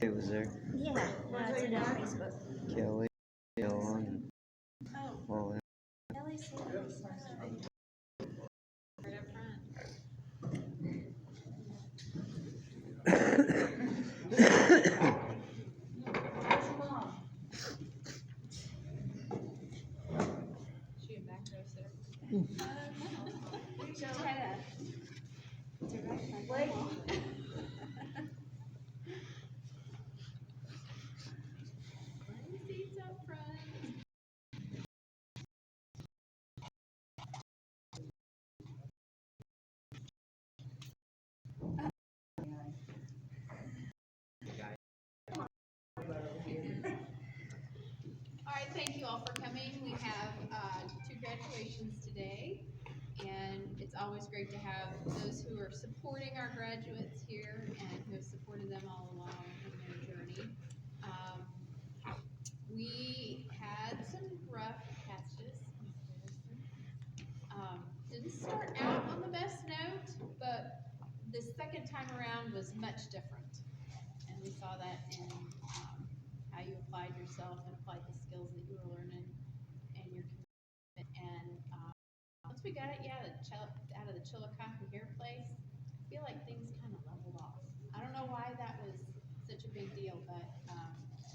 It was there. Yeah, no, it's in our Facebook. Kelly, Ellen, all in. Kelly Sanders. Right up front. She a back row sitter. She'll try to direct my leg. Plenty seats up front. All right, thank you all for coming. We have 2 graduations today, and it's always great to have those who are supporting our graduates here and who have supported them all along in their journey. We had some rough patches. Didn't start out on the best note, but the second time around was much different. And we saw that in how you applied yourself and applied the skills that you were learning and your commitment. And once we got it, out of the Chillicothe here place, I feel like things kind of leveled off. I don't know why that was such a big deal, but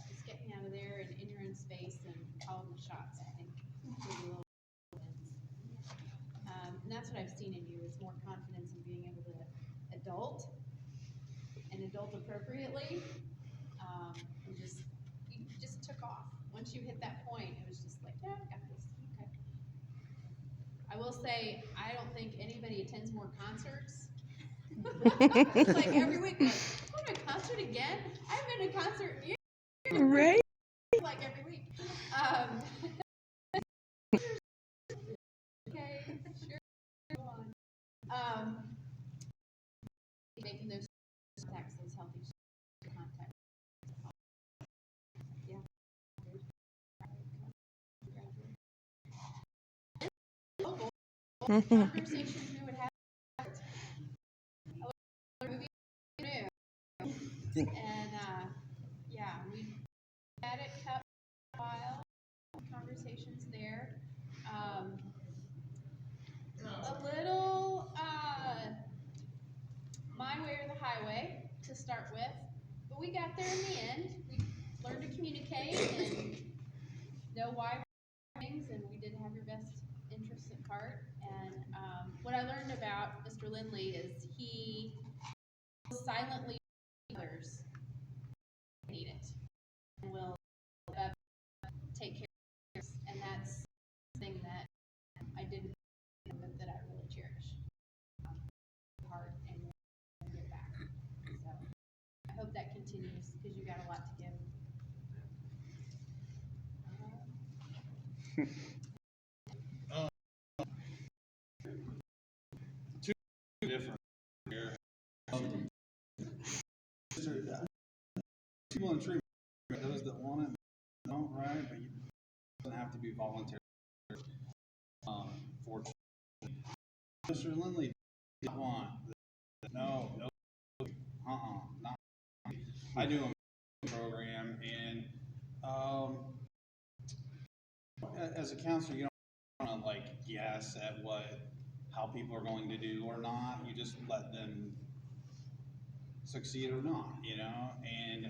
just getting out of there and in your own space and calling the shots, I think, was a little and that's what I've seen in you, is more confidence in being able to adult appropriately. You just took off. Once you hit that point, it was just like, yeah, I got this. Okay. I will say, I don't think anybody attends more concerts. It's like every week, like, I'm going to a concert again? I haven't been to a concert in years. Right? Like every week. Okay, sure. Go on. Making those contacts, those healthy contacts. Yeah. Conversations we would have. And yeah, we had it cut a while. Conversations there. A little my way or the highway to start with, but we got there in the end. We learned to communicate and know why things, and we did have your best interests at heart. And what I learned about Mr. Lindley is he silently others need it and will take care of it. And that's something that I didn't know, but that I really cherish. Heart and give back. So I hope that continues because you got a lot to give. Two different here. People in treatment, those that want it don't, right? But it doesn't have to be voluntary. Fortunately, Mr. Lindley didn't want no, not. I do a program, and as a counselor, you don't want to like guess at how people are going to do or not. You just let them succeed or not, you know. And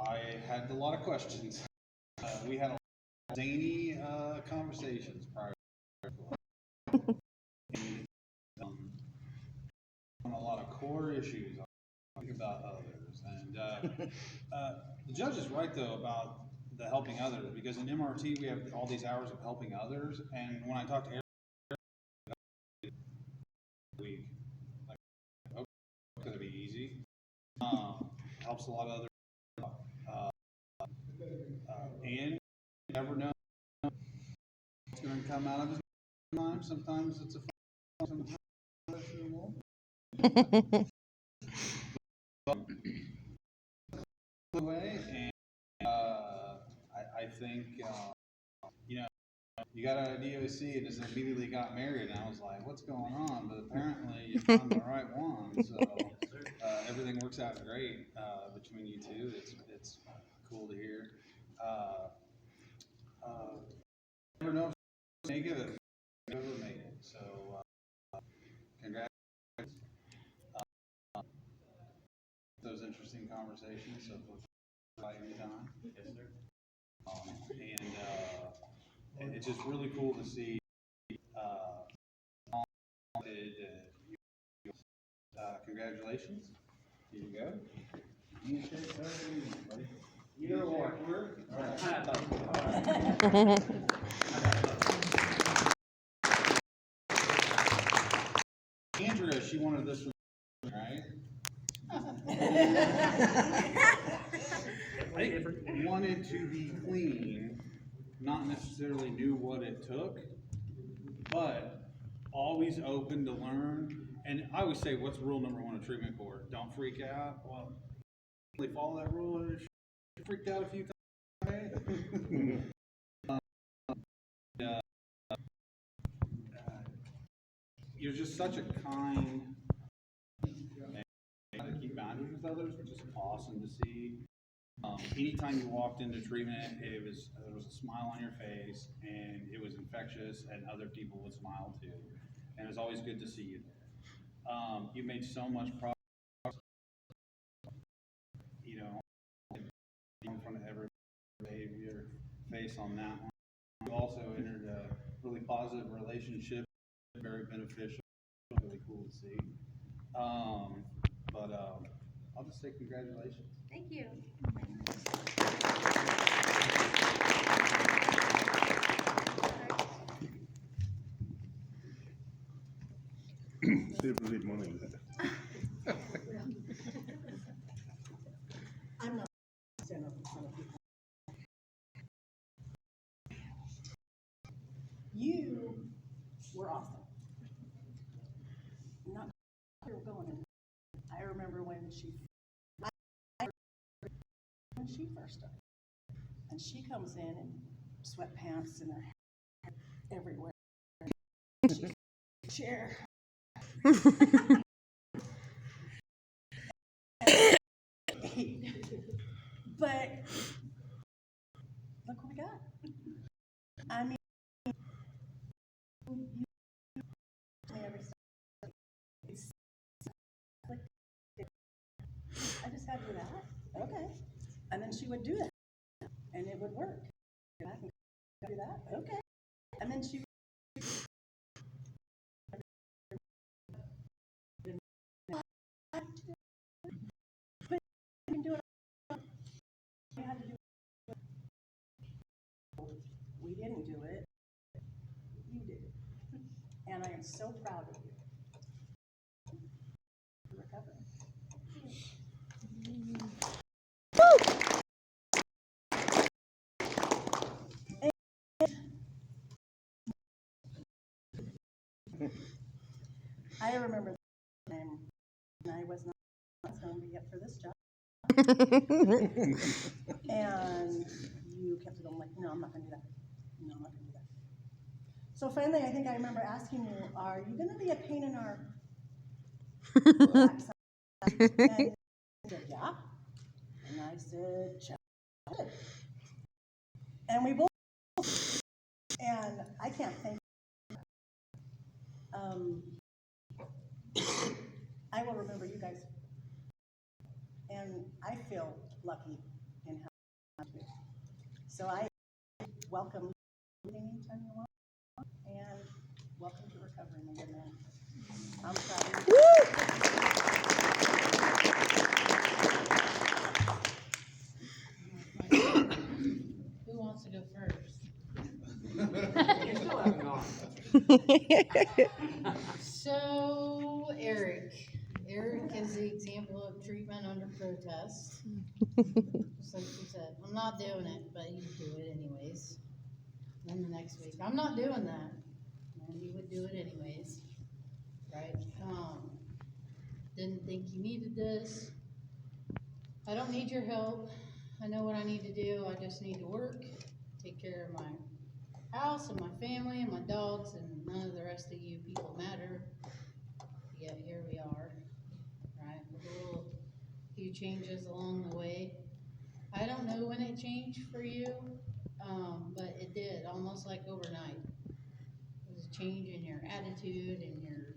I had a lot of questions. We had a lot of zany conversations prior to on a lot of core issues about others. And the judge is right though about the helping others, because in MRT we have all these hours of helping others, and when I talk to Erik, like, okay, it's gonna be easy. Helps a lot of others, and you never know what's going to come out of his mind. Sometimes it's a fun, sometimes way, and I think you know, you got an DOC and just immediately got married. And I was like, what's going on? But apparently you found the right one. So everything works out great between you two. It's cool to hear. Never know if you make it, if you ever made it. So congrats. Those interesting conversations. So by anytime. Yes, sir. And it's just really cool to see. Congratulations. Here you go. You can take buddy. Either or. All right. Andrea, she wanted this one, right? I wanted to be clean, not necessarily knew what it took, but always open to learn. And I always say, what's rule number one of treatment court? Don't freak out. Well, they follow that rule, and she freaked out a few times. You're just such a kind man. To keep boundaries with others, which is awesome to see. Anytime you walked into treatment, there was a smile on your face, and it was infectious, and other people would smile too. And it's always good to see you there. You made so much progress, you know, in front of every behavior face on that one. You also entered a really positive relationship, very beneficial, really cool to see. But I'll just say congratulations. Thank you. Super morning. I'm not stand up in front of people. You were awesome. Not sure we're going in. I remember when she first started, and she comes in sweatpants and her hair everywhere. She chair. But look what we got. I mean, every step. I just had to do that. Okay. And then she would do that. And it would work. I can do that. Okay. And then she but you can do it. We had to do it. We didn't do it. You did it. And I am so proud of you. You're recovering. I remember the time when I was not going to be up for this job. And you kept going like, no, I'm not going to do that. No, I'm not going to do that. So finally, I think I remember asking you, are you going to be a pain in our backside? And you said, yeah. And I said, check it. And we both, and I can't thank you. I will remember you guys. And I feel lucky in how to. So I welcome you anytime you want, and welcome to recovery, my good man. I'm proud of you. Who wants to go first? You still haven't gone. So, Erik is the example of treatment under protest. Just like you said, I'm not doing it, but he'd do it anyways. Then the next week, I'm not doing that, and he would do it anyways, right? Didn't think you needed this. I don't need your help. I know what I need to do. I just need to work, take care of my house and my family and my dogs, and none of the rest of you people matter. Yet here we are, right? With a little few changes along the way. I don't know when it changed for you, but it did, almost like overnight. It was a change in your attitude and your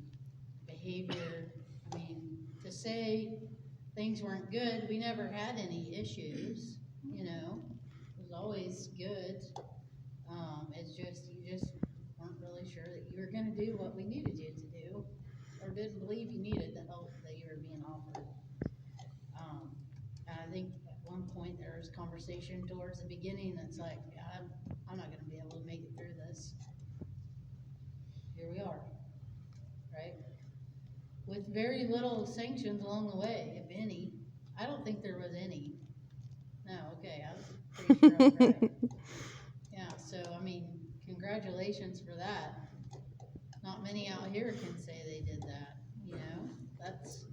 behavior. I mean, to say things weren't good, we never had any issues, you know. It was always good. It's just, you just weren't really sure that you were gonna do what we needed you to do, or didn't believe you needed the help that you were being offered. And I think at one point there was conversation towards the beginning that's like, I'm not gonna be able to make it through this. Here we are, right? With very little sanctions along the way, if any. I don't think there was any. No, okay, I was pretty sure I was right. Yeah, so, I mean, congratulations for that. Not many out here can say they did that, you know? That's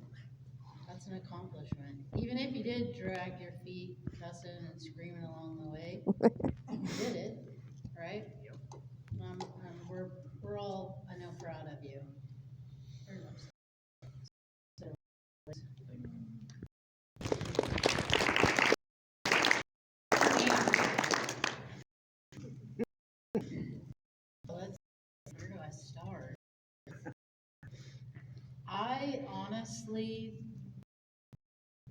an accomplishment. Even if you did drag your feet, cussing and screaming along the way, you did it, right? We're all, I know, proud of you. Very much so. Where do I start? I honestly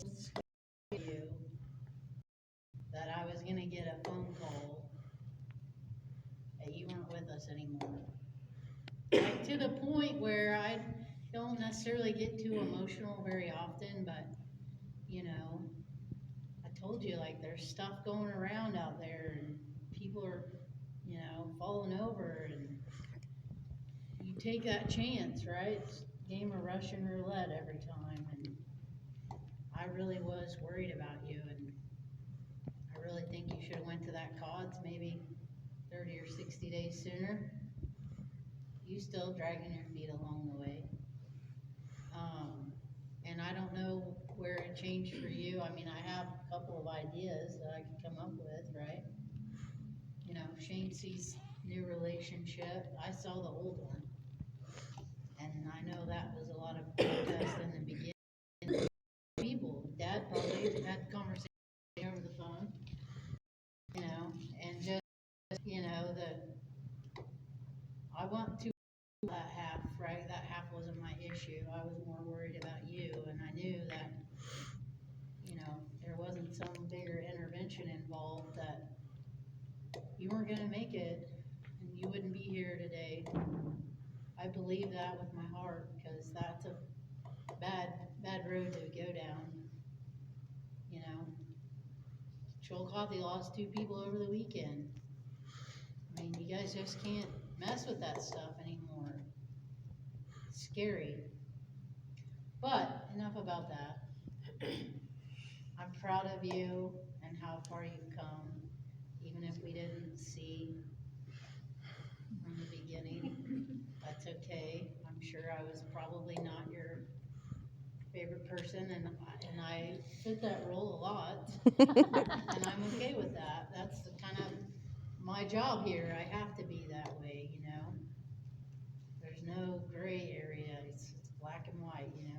told you that I was gonna get a phone call that you weren't with us anymore. Like, to the point where I don't necessarily get too emotional very often, but, you know, I told you, like, there's stuff going around out there and people are, you know, falling over, and you take that chance, right? It's a game of Russian roulette every time, and I really was worried about you, and I really think you should have went to that CODS maybe 30 or 60 days sooner. You still dragging your feet along the way. And I don't know where it changed for you. I mean, I have a couple of ideas that I could come up with, right? You know, Shane sees new relationship. I saw the old one. And I know that was a lot of protest in the beginning. People, Dad probably had conversation over the phone, you know, and just, you know, I want to that half, right? That half wasn't my issue. I was more worried about you, and I knew that, you know, there wasn't some bigger intervention involved, that you weren't gonna make it, and you wouldn't be here today. I believe that with my heart, because that's a bad road to go down, you know. Chillicothe lost 2 people over the weekend. I mean, you guys just can't mess with that stuff anymore. It's scary. But enough about that. I'm proud of you and how far you've come, even if we didn't see from the beginning. That's okay. I'm sure I was probably not your favorite person, and I fit that role a lot, and I'm okay with that. That's the kind of my job here. I have to be that way, you know. There's no gray area. It's black and white, you know.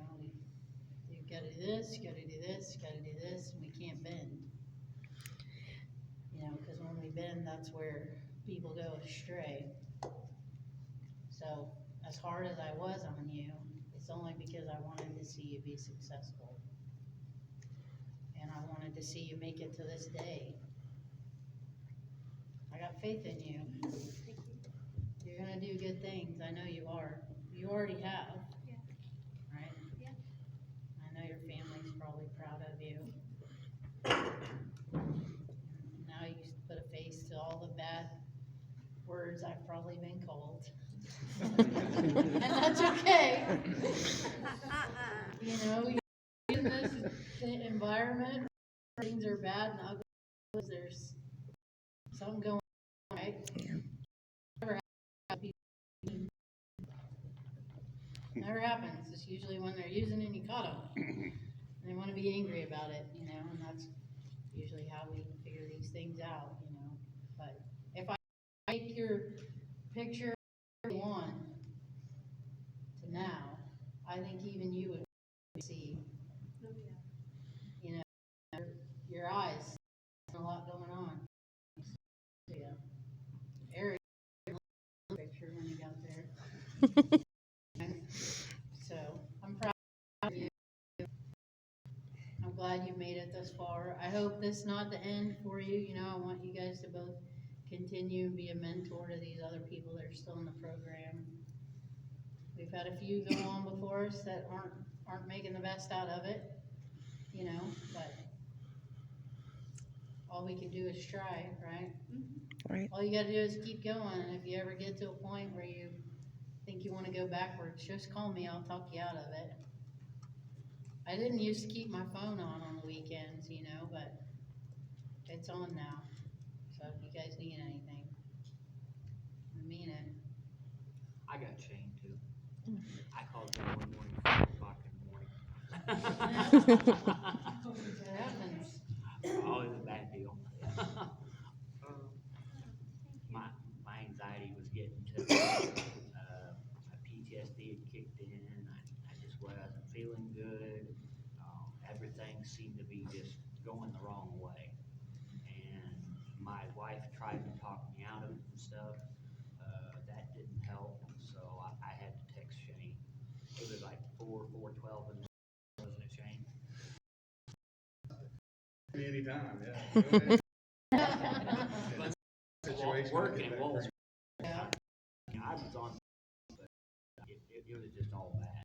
You gotta do this, you gotta do this, you gotta do this, and we can't bend. You know, because when we bend, that's where people go astray. So, as hard as I was on you, it's only because I wanted to see you be successful. And I wanted to see you make it to this day. I got faith in you. You're gonna do good things. I know you are. You already have. Yeah. Right? Yeah. I know your family's probably proud of you. Now you put a face to all the bad words I've probably been called. And that's okay. You know, in this environment, things are bad and ugly. There's something going on, right? Never happens. It's usually when they're using and you caught them. And they want to be angry about it, you know, and that's usually how we figure these things out, you know. But if I take your picture of one to now, I think even you would see, you know, your eyes, a lot going on. Yeah. Erik, picture when you got there. So, I'm proud of you. I'm glad you made it this far. I hope this is not the end for you. You know, I want you guys to both continue and be a mentor to these other people that are still in the program. We've had a few go on before us that aren't making the best out of it, you know, but all we can do is try, right? Right. All you gotta do is keep going, and if you ever get to a point where you think you wanna go backwards, just call me, I'll talk you out of it. I didn't used to keep my phone on the weekends, you know, but it's on now. So if you guys need anything, I mean it. I got chained too. I called him one morning, 4 o'clock in the morning. It happens. Oh, it was a bad deal. My anxiety was getting to my PTSD had kicked in. I just wasn't feeling good. Everything seemed to be just going the wrong way. And my wife tried to talk me out of it and stuff. That didn't help, so I had to text Shane. It was like 4:12 in the morning, wasn't it, Shane? Anytime, yeah. But Situation. working well. Yeah. I was on, but it was just all bad.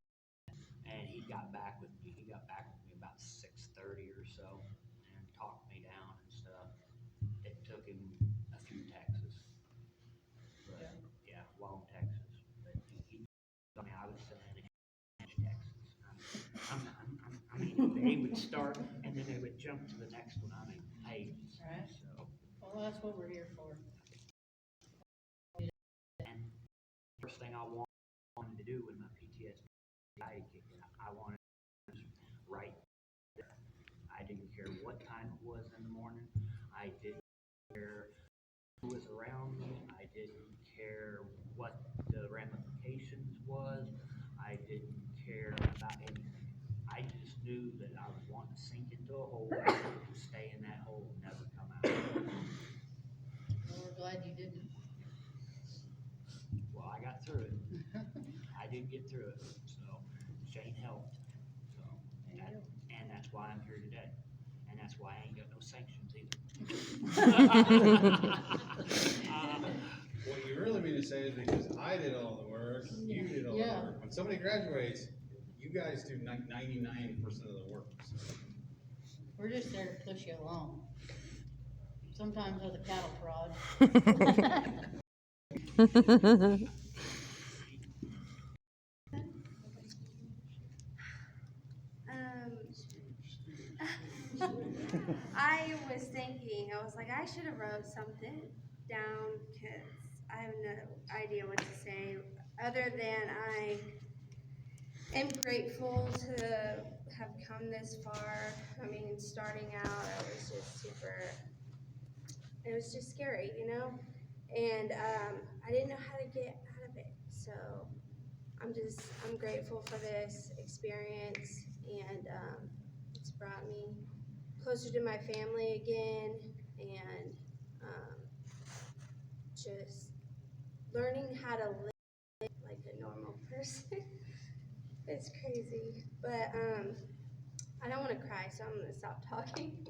And he got back with me. He got back with me about 6:30 or so and talked me down and stuff. It took him a few Texas. But yeah, while in Texas. But he told me I was saying Texas. I mean, they would start and then they would jump to the next one. I mean, pages. Right. So, Well, that's what we're here for. and first thing I wanted to do with my PTSD, I wanted to write. I didn't care what time it was in the morning. I didn't care who was around me. I didn't care what the ramifications was. I didn't care about anything. I just knew that I was wanting to sink into a hole, stay in that hole, and never come out. Well, we're glad you didn't. Well, I got through it. I did get through it, so Shane helped. So, and that's why I'm here today. And that's why I ain't got no sanctions either. What you really mean to say is because I did all the work, you did all the Yeah. work. When somebody graduates, you guys do 99% of the work. So. We're just there to push you along. Sometimes with a cattle prod. I was thinking, I was like, I should have wrote something down because I have no idea what to say other than I am grateful to have come this far. I mean, starting out, I was just it was just scary, you know? And I didn't know how to get out of it. So I'm grateful for this experience, and it's brought me closer to my family again, and just learning how to live like a normal person. It's crazy, but I don't want to cry, so I'm gonna stop talking.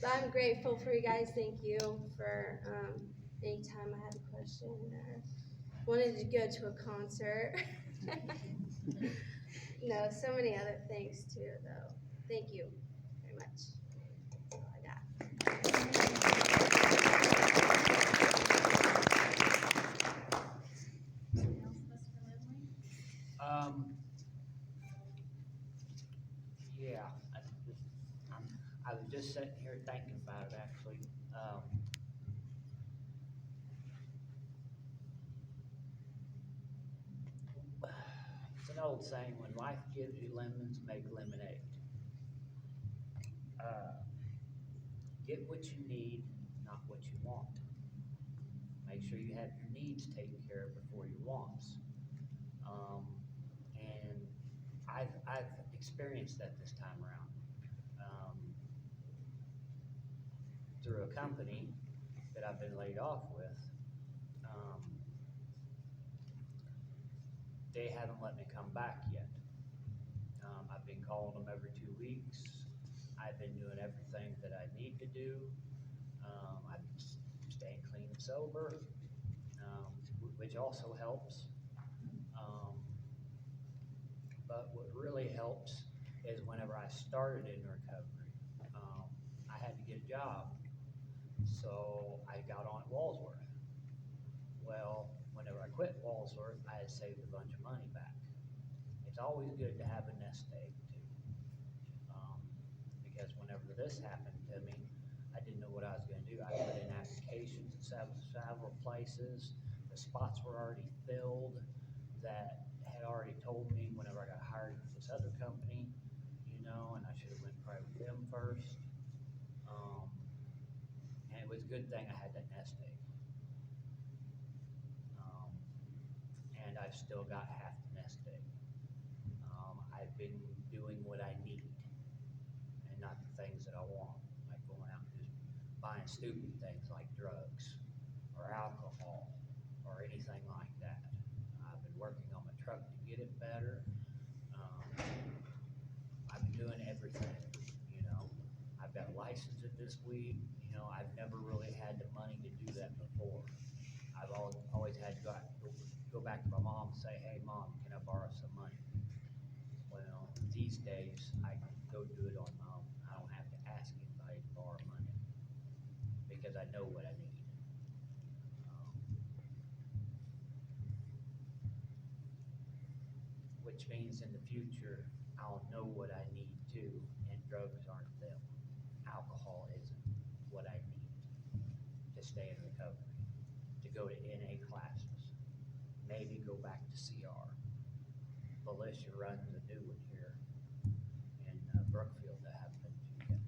But I'm grateful for you guys. Thank you for anytime I had a question or wanted to go to a concert. No, so many other things too, though. Thank you very much. That's all I got. Yeah, I was just sitting here thinking about it actually. It's an old saying, when life gives you lemons, make lemonade. Get what you need, not what you want. Make sure you have your needs taken care of before your wants. And I've experienced that this time around. Through a company that I've been laid off with, they haven't let me come back yet. I've been calling them every 2 weeks. I've been doing everything that I need to do. I've been staying clean and sober, which also helps. But what really helps is whenever I started in recovery, I had to get a job. So I got on at Walsworth. Well, whenever I quit Walsworth, I had saved a bunch of money back. It's always good to have a nest egg too. Because whenever this happened to me, I didn't know what I was going to do. I put in applications at several places. The spots were already filled that had already told me whenever I got hired with this other company, and I should have went probably with them first. And it was a good thing I had that nest egg. And I've still got half the nest egg. I've been doing what I need and not the things that I want, like going out and just buying stupid things like drugs or alcohol or anything like that. I've been working on my truck to get it better. I've been doing everything, I've got a license it this week. I've never really had the money to do that before. I've always had to go back to my mom and say, hey, Mom, can I borrow some money? Well, these days, I can go do it on my own. I don't have to ask anybody to borrow money because I know what I need. Which means in the future, I'll know what I need too, and drugs aren't them. Alcohol isn't what I need to stay in recovery, to go to NA classes, maybe go back to CR. Felicia runs a new one here in Brookfield that I haven't been to yet.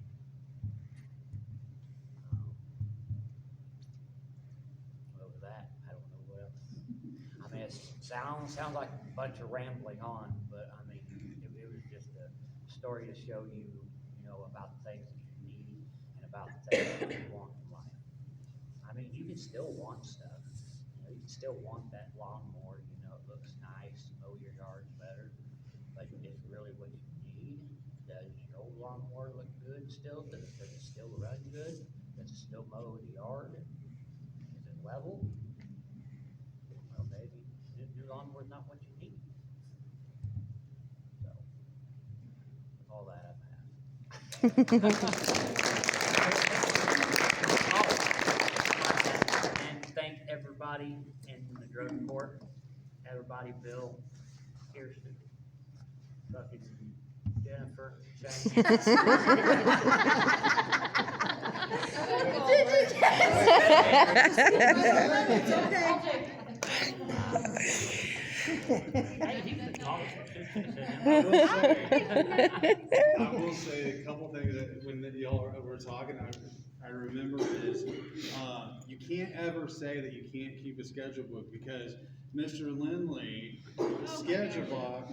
Over that, I don't know what else. I mean, it sounds like a bunch of rambling on, but I mean, it was just a story to show you, about the things that you need and about the things that you want in life. I mean, you can still want stuff. You can still want that lawnmower. It looks nice, mow your yard better. But is really what you need? Does your old lawnmower look good still? Does it still run good? Does it still mow the yard? Is it level? Well, maybe new lawnmower is not what you need. So, with all that, I've had. And thank everybody in the drug court, everybody, Bill, Kirsten, fucking Jennifer, Shane. I will say a couple things that when y'all were talking, I remember is you can't ever say that you can't keep a schedule book because Mr. Lindley, schedule book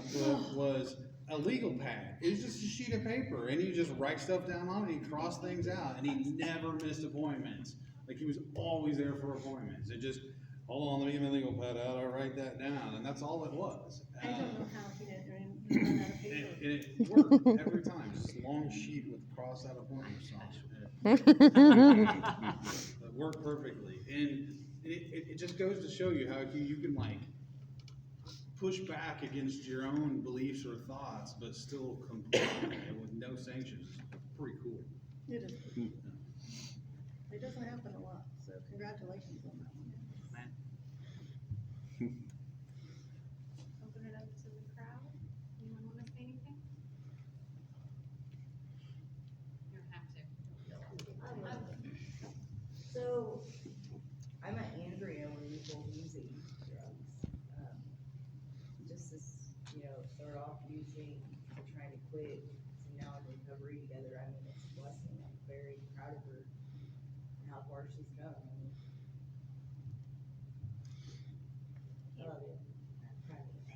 was a legal pad. It was just a sheet of paper, and he just write stuff down on it. He cross things out, and he never missed appointments. Like he was always there for appointments. It just hold on, let me get my legal pad out. I'll write that down, and that's all it was. I don't know how he didn't run out of paper. And it worked every time. Just a long sheet with cross out appointments on it. It worked perfectly, and it just goes to show you how you can like push back against your own beliefs or thoughts, but still comply with no sanctions. It's pretty cool. It is. It doesn't happen a lot, so congratulations on that one. Open it up to the crowd. Anyone want to say anything? You don't have to. So, I met Andrea when we were using drugs. Just as, start off using, trying to quit, so now in recovery together. I mean, it's a blessing. I'm very proud of her and how far she's come. I mean, I love you. I'm proud of you.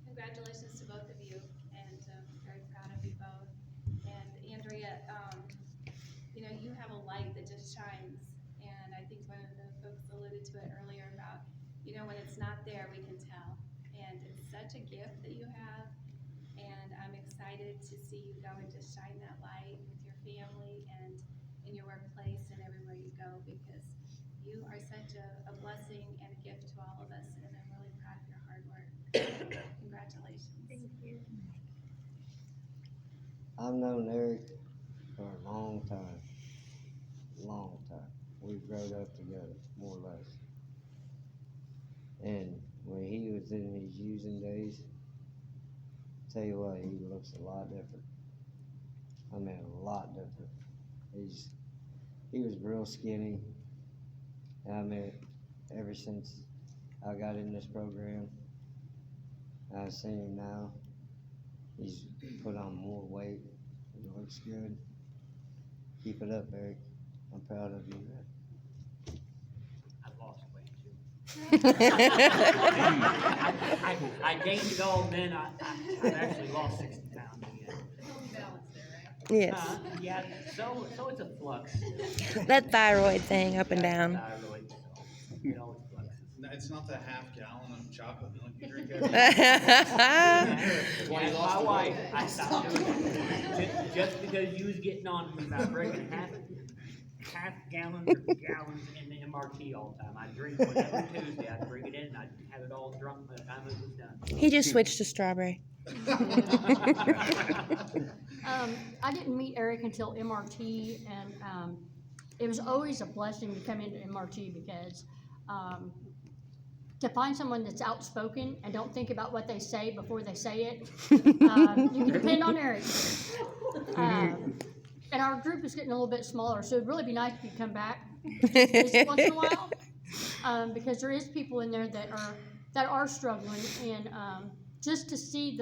Congratulations to both of you, and very proud of you both. And Andrea, you know, you have a light that just shines, and I think one of the folks alluded to it earlier about, you know, when it's not there, we can tell. And it's such a gift that you have, and I'm excited to see you go and just shine that light with your family and in your workplace and everywhere you go, because you are such a blessing and a gift to all of us, and I'm really proud of your hard work. Congratulations. Thank you. I've known Eric for a long time. Long time. We've grown up together, more or less. And when he was in his using days, tell you what, he looks a lot different. I mean, a lot different. He was real skinny. And I mean, ever since I got in this program, I've seen him now. He's put on more weight. He looks good. Keep it up, Eric. I'm proud of you, man. I've lost weight too. I gained it all, then I've actually lost 60 pounds again. Yes. Yeah, so it's a flux. That thyroid thing up and down. Thyroid, so it always fluxes. No, it's not the half gallon of chocolate milk you drink every day. Why you lost My the wife, weight. I stopped doing it. Just because you was getting on me about breaking half gallons or gallons in the MRT all the time. I'd drink one every Tuesday. I'd bring it in and I'd have it all drunk by the time it was done. He just switched to strawberry. I didn't meet Erik until MRT, and it was always a blessing to come into MRT because to find someone that's outspoken and don't think about what they say before they say it, you can depend on Erik. And our group is getting a little bit smaller, so it'd really be nice if you come back just once in a while, because there is people in there that are struggling, and just to see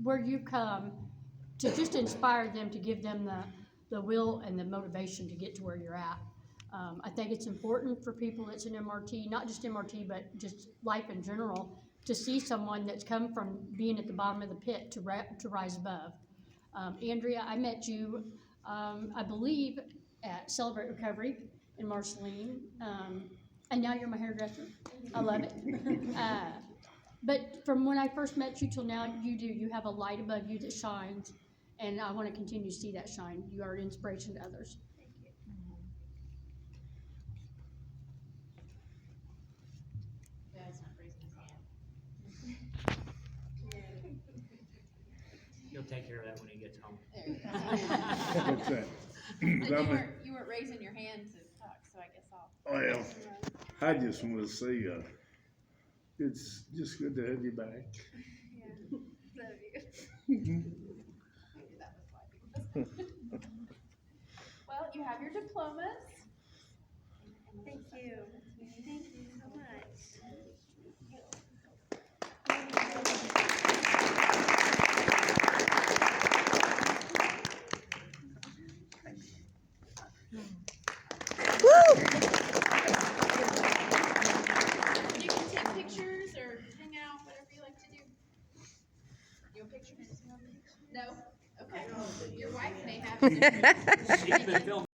where you come to just inspire them, to give them the will and the motivation to get to where you're at. I think it's important for people that's in MRT, not just MRT, but just life in general, to see someone that's come from being at the bottom of the pit to rise above. Andrea, I met you, I believe, at Celebrate Recovery in Marceline, and now you're my hairdresser. I love it. But from when I first met you till now, you have a light above you that shines, and I want to continue to see that shine. You are an inspiration to others. Dad's not raising his hand. He'll take care of that when he gets home. What's that? You weren't raising your hand to talk, so I guess I'll. Well, I just want to say, it's just good to have you back. Yeah. Love you. Well, you have your diplomas. Thank you. Thank you so much. You can take pictures or hang out, whatever you like to do. You want pictures? No? Okay. Your wife may have. She's been filming